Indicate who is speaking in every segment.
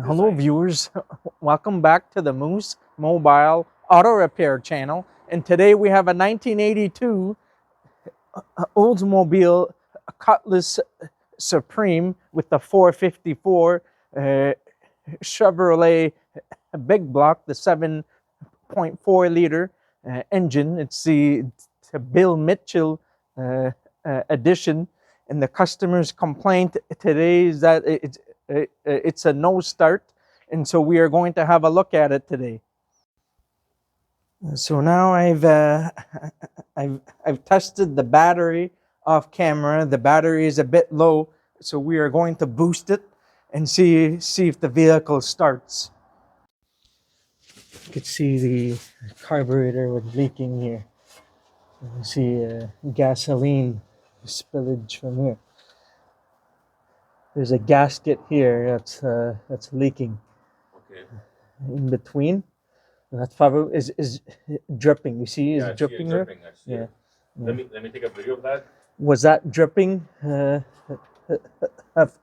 Speaker 1: Hello viewers, welcome back to the Moose Mobile Auto Repair channel. And today we have a 1982 Oldsmobile Cutlass Supreme with the 454 Chevrolet big block, the 7.4 liter engine. It's the Bill Mitchell edition. And the customer's complaint today is that it's a no start, and so we are going to have a look at it today. So now I've tested the battery off camera. The battery is a bit low, so we are going to boost it and see if the vehicle starts. You can see the carburetor with leaking here. You can see gasoline spillage from here. There's a gasket here that's leaking.
Speaker 2: Okay.
Speaker 1: In between, that's probably is dripping. You see, is dripping here.
Speaker 2: I see it. Let me take a video of that.
Speaker 1: Was that dripping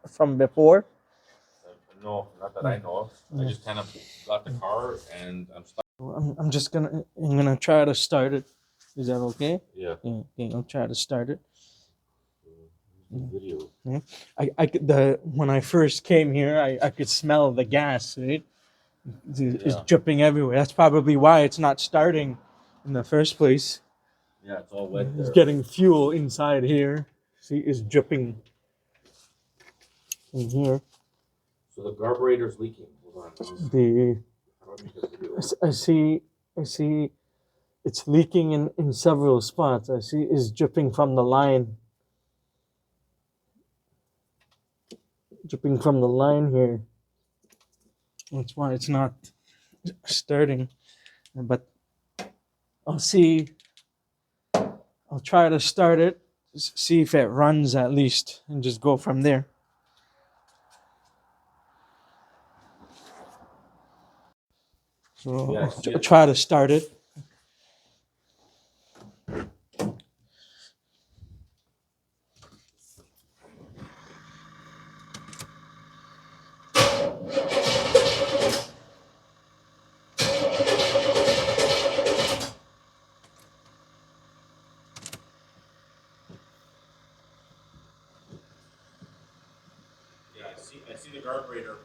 Speaker 1: from before?
Speaker 2: No, not that I know of. I just kind of got the car and I'm stuck.
Speaker 1: I'm gonna try to start it. Is that okay?
Speaker 2: Yeah.
Speaker 1: Okay, I'll try to start it.
Speaker 2: Video.
Speaker 1: When I first came here, I could smell the gas, right? It's dripping everywhere. That's probably why it's not starting in the first place.
Speaker 2: Yeah, it's all wet.
Speaker 1: It's getting fuel inside here. See, it's dripping in here.
Speaker 2: So the carburetor's leaking. Hold on.
Speaker 1: I see it's leaking in several spots. I see it's dripping from the line. Dripping from the line here. That's why it's not starting. But I'll try to start it, see if it runs at least, and just go from there. So I'll try to start it.
Speaker 2: I see the carburetor.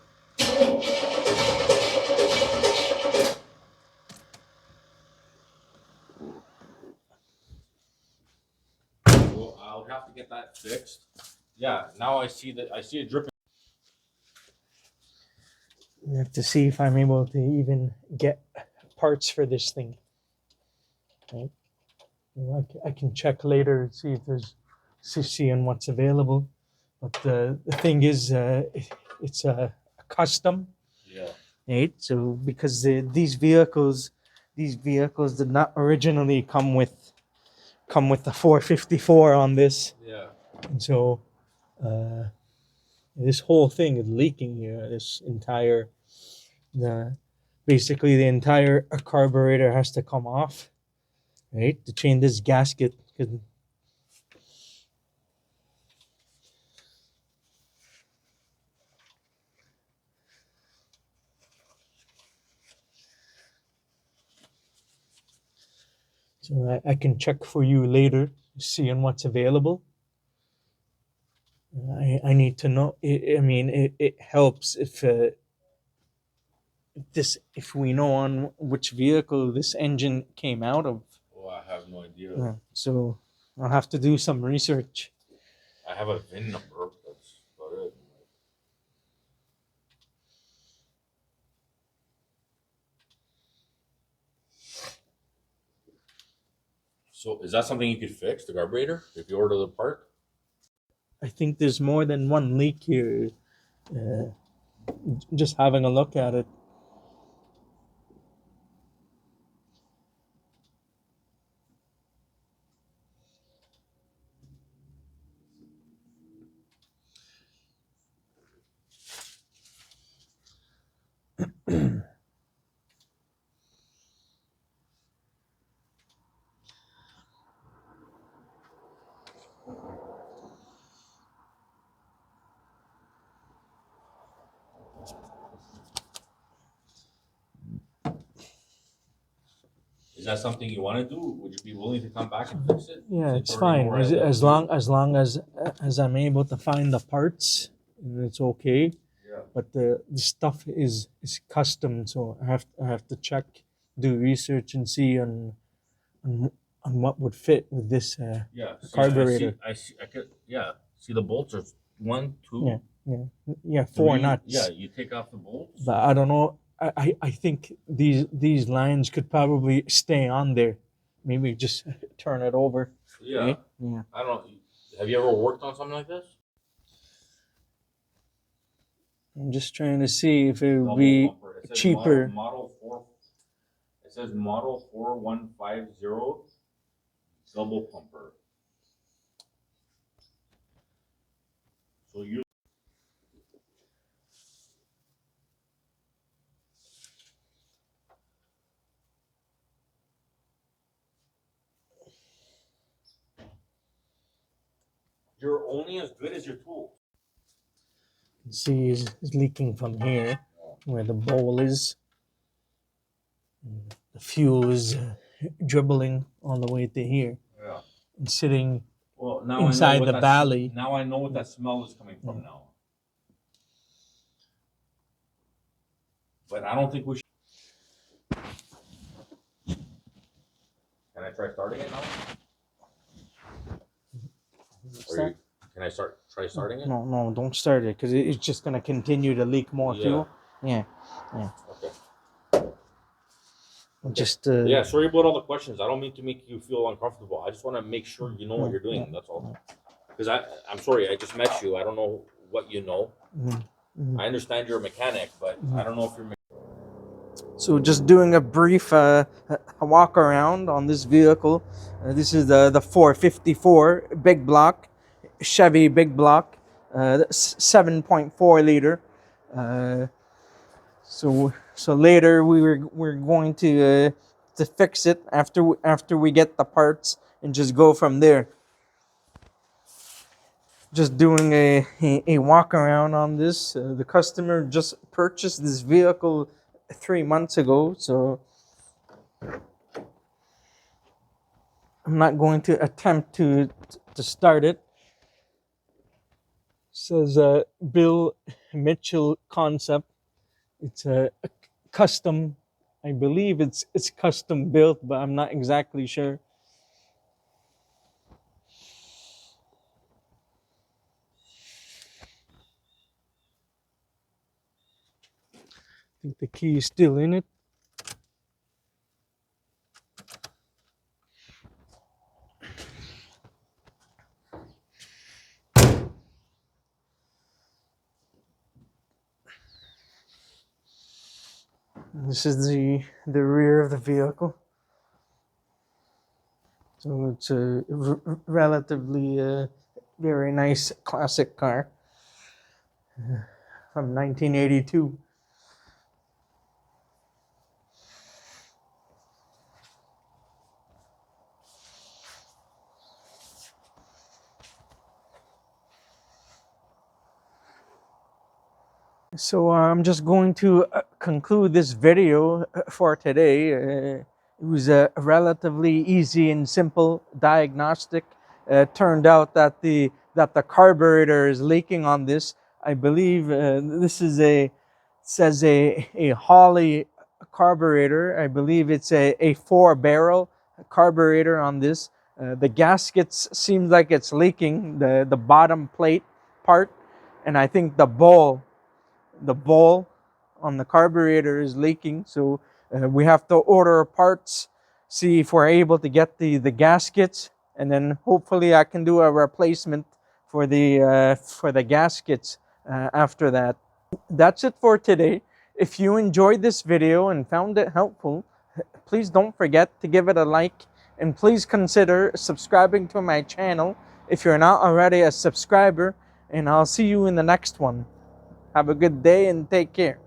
Speaker 2: Well, I'll have to get that fixed. Yeah, now I see it dripping.
Speaker 1: We have to see if I'm able to even get parts for this thing. Right? I can check later and see if there's seeing what's available. But the thing is, it's a custom.
Speaker 2: Yeah.
Speaker 1: Right? So because these vehicles did not originally come with the 454 on this.
Speaker 2: Yeah.
Speaker 1: And so this whole thing is leaking here. This entire basically the entire carburetor has to come off, right, to change this gasket. So I can check for you later, seeing what's available. I need to know. It helps if we know on which vehicle this engine came out of.
Speaker 2: Oh, I have no idea.
Speaker 1: So I'll have to do some research.
Speaker 2: I have a VIN number. That's about it. So is that something you could fix, the carburetor, if you order the part?
Speaker 1: I think there's more than one leak here. Just having a look at it.
Speaker 2: that something you want to do? Would you be willing to come back and fix it?
Speaker 1: Yeah,
Speaker 2: Since
Speaker 1: it's
Speaker 2: already
Speaker 1: fine
Speaker 2: know
Speaker 1: as,
Speaker 2: where I
Speaker 1: as
Speaker 2: live?
Speaker 1: long as I'm able to find the parts, it's okay.
Speaker 2: Yeah.
Speaker 1: But the stuff is custom, so I have to check, do research, and see on, on what would fit with this
Speaker 2: Yeah.
Speaker 1: carburetor.
Speaker 2: I see. I could. Yeah. See, the bolts are 1, 2,
Speaker 1: Yeah, yeah, 4
Speaker 2: 3.
Speaker 1: nuts.
Speaker 2: Yeah. You take off the bolts.
Speaker 1: But I don't know. I think these lines could probably stay on there. Maybe just turn it over.
Speaker 2: Yeah.
Speaker 1: Okay? Yeah.
Speaker 2: I don't know. Have you ever worked on something like this?
Speaker 1: I'm just trying to see if it would
Speaker 2: Double
Speaker 1: be
Speaker 2: bumper. It says
Speaker 1: cheaper.
Speaker 2: Model 4. It says model 4150 double pumper. So you. You're only as good as your tools.
Speaker 1: See, is leaking from here, where the bowl is. The fuel is dribbling all the way to here
Speaker 2: Yeah.
Speaker 1: and sitting
Speaker 2: Well, now
Speaker 1: inside
Speaker 2: I know what
Speaker 1: the
Speaker 2: that
Speaker 1: valley.
Speaker 2: Now I know what that smell is coming from now. But I don't think we should. Can I try starting it now? Can I try starting it?
Speaker 1: No, don't start it because it's just gonna continue to leak more fuel. Yeah.
Speaker 2: Okay.
Speaker 1: Just
Speaker 2: Yeah, sorry about all the questions. I don't mean to make you feel uncomfortable. I just want to make sure you know what you're doing. That's all. Because I'm sorry, I just met you. I don't know what you know. I understand you're a mechanic, but I don't know if you're.
Speaker 1: So just doing a brief walk around on this vehicle. This is the 454 big block, Chevy big block, 7.4 liter. So later we're going to fix it after we get the parts and just go from there. Just doing a walk around on this. The customer just purchased this vehicle 3 months ago, so I'm not going to attempt to start it. It says Bill Mitchell concept. It's a custom. I believe it's custom built, but I'm not exactly sure. I think the key is still in it. This is the rear of the vehicle. So it's a relatively very nice classic car from 1982. So I'm just going to conclude this video for today. It was a relatively easy and simple diagnostic. Turned out that the carburetor is leaking on this. I believe this is says a Holley carburetor. I believe it's a 4-barrel carburetor on this. The gaskets seems like it's leaking, the bottom plate part, and I think the bowl on the carburetor is leaking, so we have to order parts, see if we're able to get the gaskets, and then hopefully I can do a replacement for the gaskets after that. That's it for today. If you enjoyed this video and found it helpful, please don't forget to give it a like, and please consider subscribing to my channel if you're not already a subscriber, and I'll see you in the next one. Have a good day and take care.